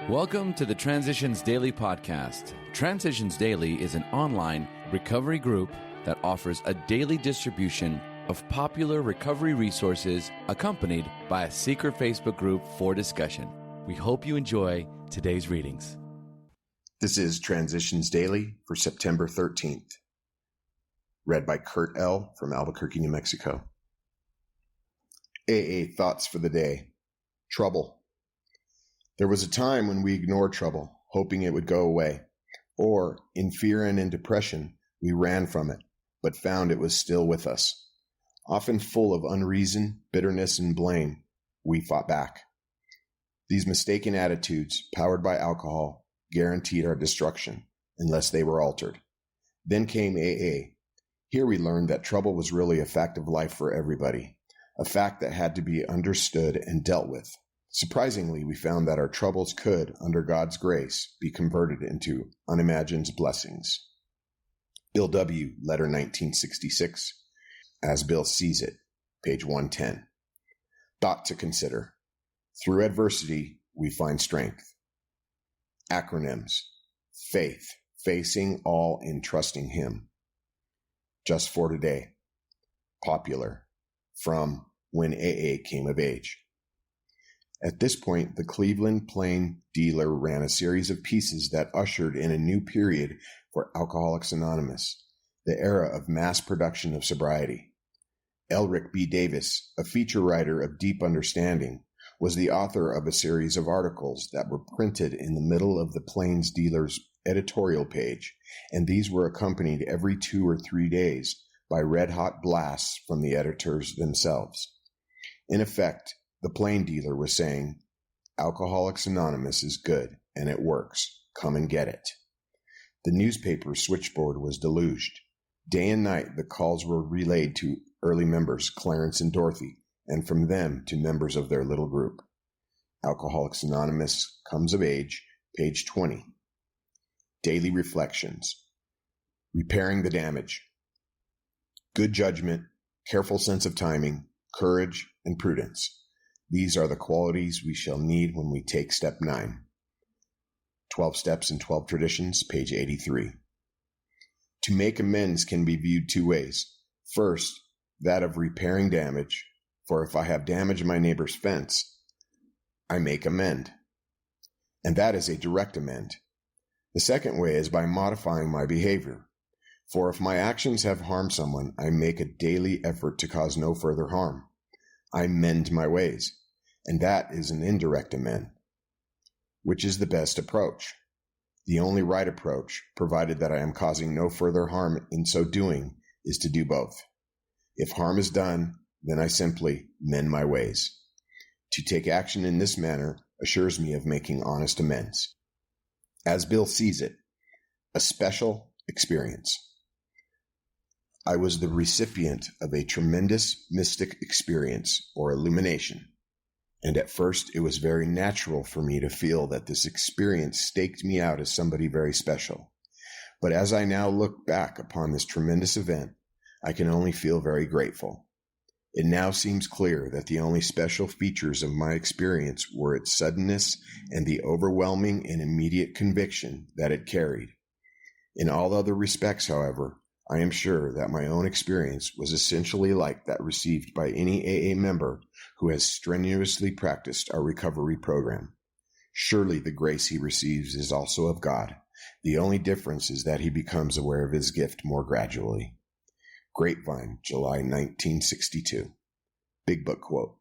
Welcome to the Transitions Daily podcast. Transitions Daily is an online recovery group that offers a daily distribution of popular recovery resources accompanied by a secret Facebook group for discussion. We hope you enjoy today's readings. This is Transitions Daily for September 13th, read by Kurt L. from Albuquerque, New Mexico. AA thoughts for the day. Trouble. There was a time when we ignored trouble, hoping it would go away, or, in fear and in depression, we ran from it, but found it was still with us. Often full of unreason, bitterness, and blame, we fought back. These mistaken attitudes, powered by alcohol, guaranteed our destruction, unless they were altered. Then came AA. Here we learned that trouble was really a fact of life for everybody, a fact that had to be understood and dealt with. Surprisingly, we found that our troubles could, under God's grace, be converted into unimagined blessings. Bill W., letter 1966, as Bill sees it, page 110. Thought to consider. Through adversity, we find strength. Acronyms. Faith, facing all in trusting Him. Just for today. Popular. From When AA Came of Age. At this point, the Cleveland Plain Dealer ran a series of pieces that ushered in a new period for Alcoholics Anonymous, the era of mass production of sobriety. Elric B. Davis, a feature writer of deep understanding, was the author of a series of articles that were printed in the middle of the Plains Dealer's editorial page, and these were accompanied every 2 or 3 days by red-hot blasts from the editors themselves. In effect, the Plain Dealer was saying, Alcoholics Anonymous is good, and it works. Come and get it. The newspaper's switchboard was deluged. Day and night, the calls were relayed to early members, Clarence and Dorothy, and from them to members of their little group. Alcoholics Anonymous Comes of Age, page 20. Daily Reflections. Repairing the damage. Good judgment, careful sense of timing, courage, and prudence. These are the qualities we shall need when we take step 9. 12 Steps and 12 Traditions, page 83. To make amends can be viewed 2 ways. First, that of repairing damage, for if I have damaged my neighbor's fence, I make amend. And that is a direct amend. The second way is by modifying my behavior. For if my actions have harmed someone, I make a daily effort to cause no further harm. I mend my ways. And that is an indirect amend. Which is the best approach? The only right approach, provided that I am causing no further harm in so doing, is to do both. If harm is done, then I simply mend my ways. To take action in this manner assures me of making honest amends. As Bill sees it, a special experience. I was the recipient of a tremendous mystic experience or illumination. And at first, it was very natural for me to feel that this experience staked me out as somebody very special. But as I now look back upon this tremendous event, I can only feel very grateful. It now seems clear that the only special features of my experience were its suddenness and the overwhelming and immediate conviction that it carried. In all other respects, however, I am sure that my own experience was essentially like that received by any AA member who has strenuously practiced our recovery program. Surely the grace he receives is also of God. The only difference is that he becomes aware of his gift more gradually. Grapevine, July 1962. Big Book quote.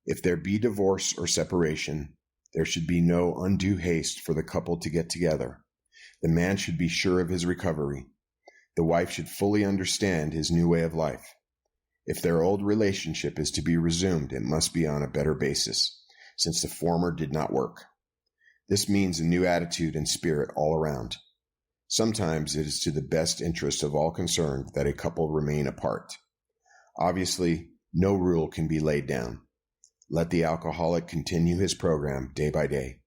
If there be divorce or separation, there should be no undue haste for the couple to get together. The man should be sure of his recovery. The wife should fully understand his new way of life. If their old relationship is to be resumed, it must be on a better basis, since the former did not work. This means a new attitude and spirit all around. Sometimes it is to the best interest of all concerned that a couple remain apart. Obviously, no rule can be laid down. Let the alcoholic continue his program day by day.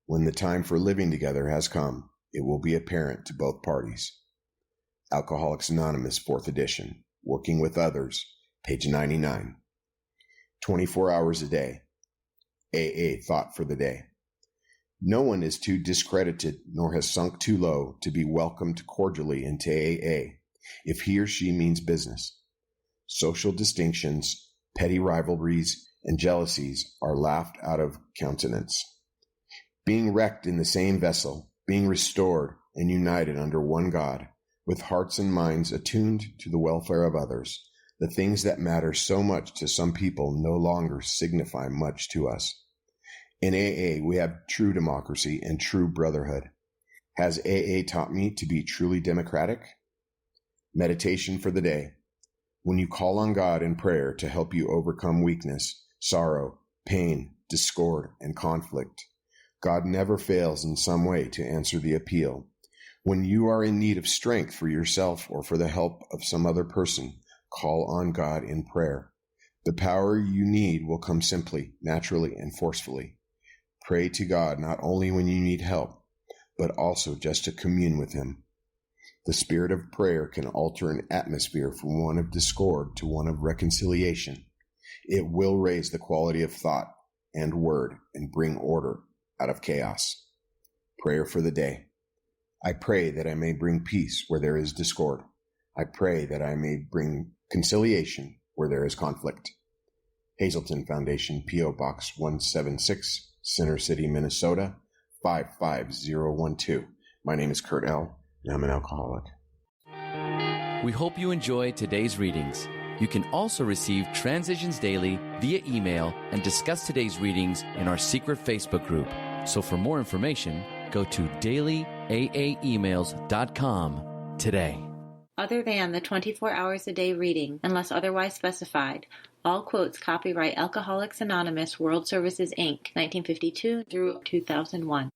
When the time for living together has come, it will be apparent to both parties. Alcoholics Anonymous, 4th edition, Working with Others, page 99. 24 hours a day. AA thought for the day. No one is too discredited nor has sunk too low to be welcomed cordially into AA if he or she means business. Social distinctions, petty rivalries, and jealousies are laughed out of countenance. Being wrecked in the same vessel, being restored and united under one God, with hearts and minds attuned to the welfare of others, the things that matter so much to some people no longer signify much to us. In AA, we have true democracy and true brotherhood. Has AA taught me to be truly democratic? Meditation for the day. When you call on God in prayer to help you overcome weakness, sorrow, pain, discord, and conflict, God never fails in some way to answer the appeal. When you are in need of strength for yourself or for the help of some other person, call on God in prayer. The power you need will come simply, naturally, and forcefully. Pray to God not only when you need help, but also just to commune with Him. The spirit of prayer can alter an atmosphere from one of discord to one of reconciliation. It will raise the quality of thought and word and bring order out of chaos. Prayer for the day. I pray that I may bring peace where there is discord. I pray that I may bring conciliation where there is conflict. Hazelton Foundation, P.O. Box 176, Center City, Minnesota, 55012. My name is Kurt L., and I'm an alcoholic. We hope you enjoyed today's readings. You can also receive Transitions Daily via email and discuss today's readings in our secret Facebook group. So for more information, go to dailyaaemails.com today. Other than the 24 hours a day reading, unless otherwise specified, all quotes copyright Alcoholics Anonymous World Services, Inc., 1952 through 2001.